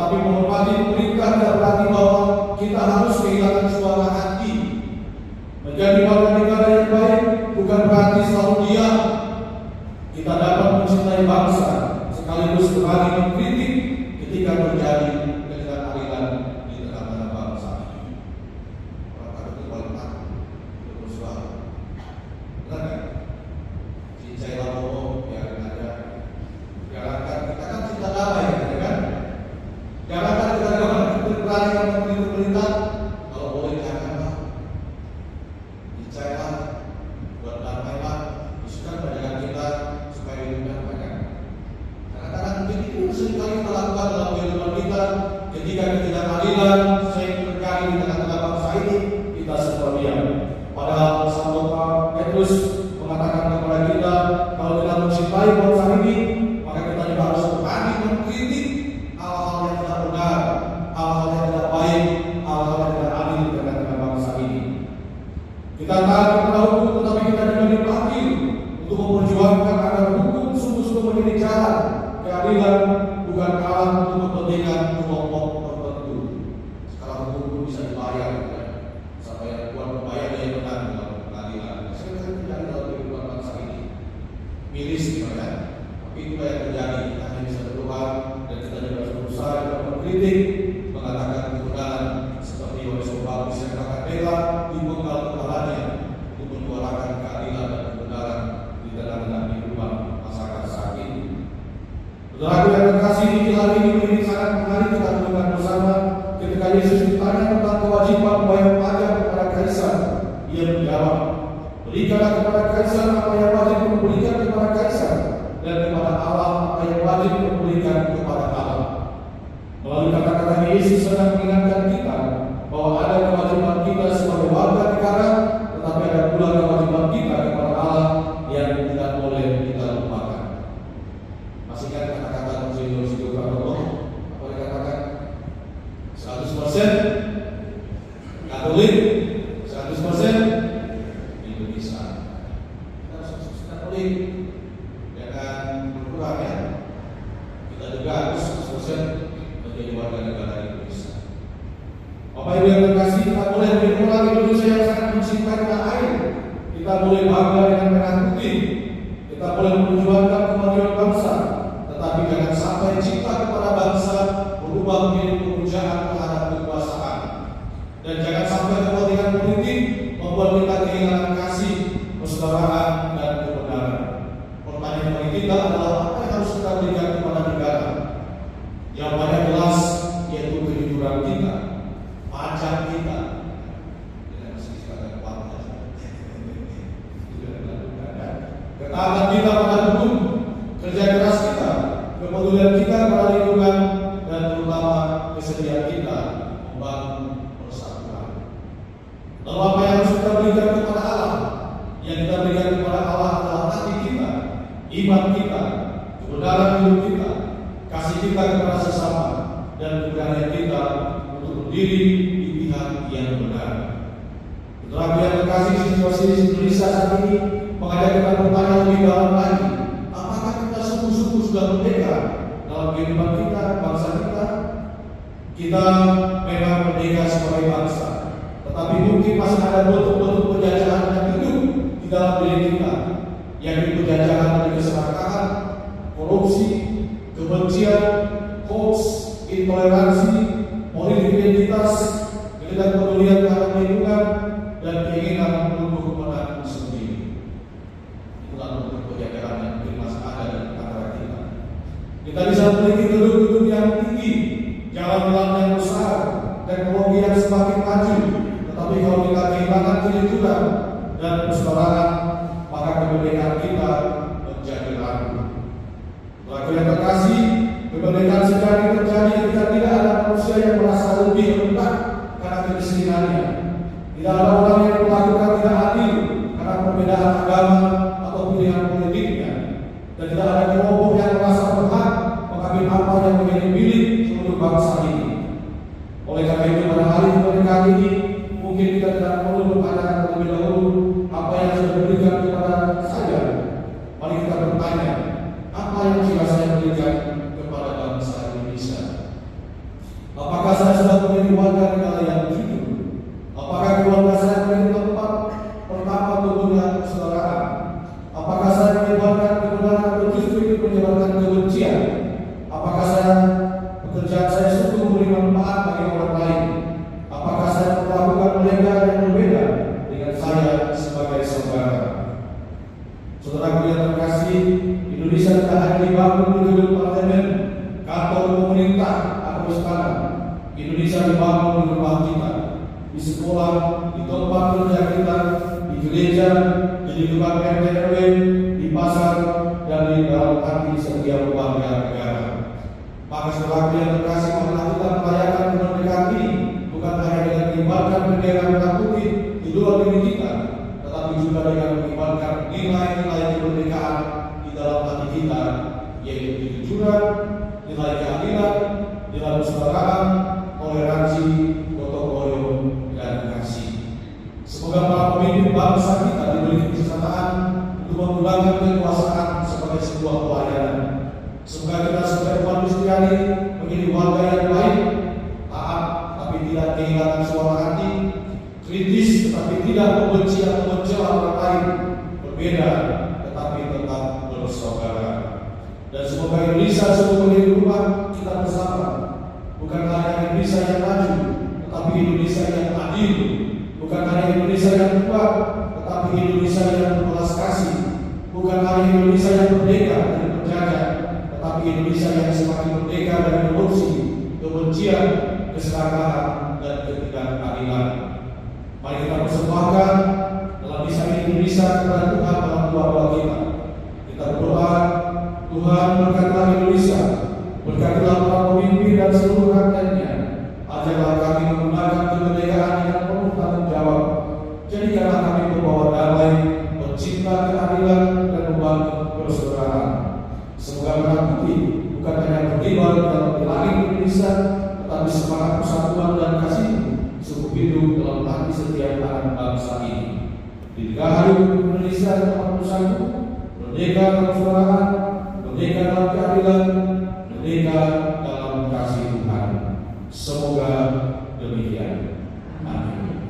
Tetapi menghormati pemerintah tidak berarti bahwa kita harus kehilangan suara hati. Menjadi warga negara yang baik bukan berarti selalu diam. Kita dapat mencintai bangsa sekaligus berani mengkritik ketika terjadi ketidakadilan di tengah-tengah bangsa ini. Orang itu paling takut bersuara. Benar kan? Cincai laporan biarin aja. Galakan kita kan cinta damai, kan? Galakan kita berani mengkritik pemerintah. Kalau boleh janganlah. Cincailah, buat damailah, bisukan pandangan kita supaya hidup damai. Kadang-kadang mungkin itu seringkali kita lakukan dalam kehidupan kita. Ketika ketidakadilan sering terjadi di tengah-tengah bangsa ini, kita semua diam. Padahal Santo Petrus mengatakan kepada kita, kalau kita mencintai bangsa ini, maka kita juga harus berani mengkritik hal-hal yang tidak benar, hal-hal yang tidak baik, hal-hal yang tidak adil di tengah-tengah bangsa ini. Kita taat kepada hukum, tetapi kita juga dipanggil untuk memperjuangkan agar hukum sungguh-sungguh menjadi jalan keadilan, bukan alat untuk kepentingan kelompok tertentu. Sekarang hukum bisa dibayar, ya. Sampai yang buat membayar dia menang dalam pengadilan. Saya tidak terjadi dalam kehidupan bangsa ini. Miris gimana? Tapi itu yang terjadi. Kita hanya bisa berdoa dan kita juga harus berusaha dalam mengkritik, mengatakan kebenaran seperti oleh Sobat bisa katakan bela dibekal kepalanya untuk menyuarakan keadilan dan kebenaran di tengah-tengah kehidupan masyarakat saat ini. Saudara yang terkasih, di hari ini menjadi sangat menarik kita mendengar bersama ketika Yesus ditanya tentang kewajiban membayar pajak kepada kaisar. Ia menjawab, berikanlah kepada kaisar apa yang wajib memberikan kepada kaisar, dan kepada Allah apa yang wajib memberikan kepada Allah. Melalui kata-kata Yesus sedang mengingatkan kita bahwa ada kewajiban kita sebagai warga negara, tetapi ada pula kewajiban kita kepada Allah yang tidak boleh kita lupakan. Masih kan kata-kata Monsignor Sigurd Prabowo, apa dikatakan? 100% Katolik, 100% Indonesia. Kita harus Katolik, jangan berkurang ya. Kita juga harus 100% menjadi warga negara Indonesia. Bapak Ibu yang terkasih, kita boleh menjadi orang Indonesia yang sangat mencintai tanah air. Kita boleh bangga dengan merah putih. Kita boleh memperjuangkan kemajuan bangsa. Tetapi jangan sampai cinta kepada bangsa berubah menjadi pemujaan terhadap kekuasaan. Dan jangan sampai kepentingan politik membuat kita kehilangan kasih, persaudaraan, dan kebenaran. Pertanyaan bagi kita adalah apa yang harus kita berikan kepada negara? Jawabannya jelas, yaitu kejujuran kita, pajak kita. Ketaatan kita pada hukum, kerja keras kita, kepedulian kita pada lingkungan, dan terutama kesediaan kita membangun persatuan. Lalu apa yang harus kita berikan kepada Allah? Yang kita berikan kepada Allah adalah hati kita, iman kita, kebenaran hidup kita, kasih kita kepada sesama, dan keberanian kita untuk berdiri di pihak yang benar. Tetapi yang terkasih, situasi di Indonesia saat ini mengajak kita bertanya lebih dalam lagi. Apakah kita sungguh-sungguh sudah merdeka dalam kehidupan kita, bangsa kita? Kita memang merdeka sebagai bangsa, tetapi mungkin masih ada bentuk-bentuk penjajahan yang hidup di dalam diri kita, yaitu penjajahan dari keserakahan, korupsi, kebencian, hoax, intoleransi, politik identitas, ketidakpedulian terhadap lingkungan, dan keinginan untuk kemenangan sendiri. Itulah bentuk penjajahan yang mungkin masih ada di antara kita. Kita bisa memiliki gedung-gedung yang tinggi, jalan-jalan yang besar, teknologi yang semakin maju, tetapi kalau kita kehilangan kejujuran dan persaudaraan, maka kemerdekaan kita menjadi ragu. Lagi yang terkasih, kemerdekaan sejati terjadi ketika tidak ada manusia yang merasa lebih rendah karena kemiskinannya. Tidak ada orang yang melakukan tidak adil karena perbedaan agama atau pilihan politiknya. Dan tidak ada kelompok yang merasa berhak mengambil apa yang menjadi milik seluruh bangsa ini. Oleh karena itu pada hari kemerdekaan ini, mungkin kita tidak perlu bertanya terlebih dahulu apa yang sudah diberikan kepada saya. Mari kita bertanya, apa yang sudah saya berikan kepada bangsa Indonesia? menjadi warga negara yang jujur? Apakah keluarga saya menjadi tempat pertama tumbuhnya persaudaraan? Apakah saya menyebarkan kebenaran atau justru ikut menyebarkan kebencian? Apakah pekerjaan saya sungguh memberi manfaat bagi orang lain? Apakah saya memperlakukan mereka yang berbeda dengan saya sebagai saudara? Saudara yang terkasih, Indonesia tidak hanya dibangun di gedung parlemen, kantor pemerintah atau istana. Indonesia dibangun di rumah kita, di sekolah, di tempat kerja kita, di gereja, di lingkungan RT RW, di pasar, dan di dalam hati setiap warga negara. Maka saudara yang terkasih, marilah kita merayakan kemerdekaan ini bukan hanya dengan mengibarkan bendera merah putih di luar diri kita, tetapi juga dengan mengibarkan nilai-nilai kemerdekaan di dalam hati kita, yaitu kejujuran, nilai keadilan, nilai persaudaraan, toleransi, gotong royong, dan kasih. Semoga para pemimpin bangsa kita diberi kesesataan untuk menggunakan kekuasaan sebagai sebuah pelayanan. Semoga kita sebagai umat Kristiani menjadi warga yang baik, taat tapi tidak kehilangan suara hati, kritis tetapi tidak membenci atau mencela orang lain, berbeda tetapi tetap bersaudara. Dan semoga Indonesia selalu menjadi rumah kita bersama, bukan hanya Indonesia yang maju, tetapi Indonesia yang adil, bukan hanya Indonesia yang kuat, tetapi Indonesia yang berbelas kasih, bukan hanya Indonesia yang merdeka dari penjajah, tetapi Indonesia yang semakin merdeka dari korupsi, kebencian, keserakahan, dan ketidakadilan. Mari kita persembahkan dalam misa Indonesia kepada Tuhan dalam doa kita. Kita berdoa, Tuhan berkatilah Indonesia, berkatilah para pemimpin dan seluruh rakyatnya. Ajarlah kami menggunakan kemerdekaan dengan penuh tanggung jawab. Jadikanlah kami pembawa damai, pencinta keadilan, dan membangun persaudaraan. Semoga merah putih bukan hanya berkibar dalam langit Indonesia, tetapi semangat persatuan dan kasih sungguh hidup dalam hati setiap anak bangsa ini. Dirgahayu Indonesia tempat bersatu, merdeka dalam persaudaraan, merdeka dalam keadilan, merdeka dalam kasih Tuhan. Semoga demikian. Amin.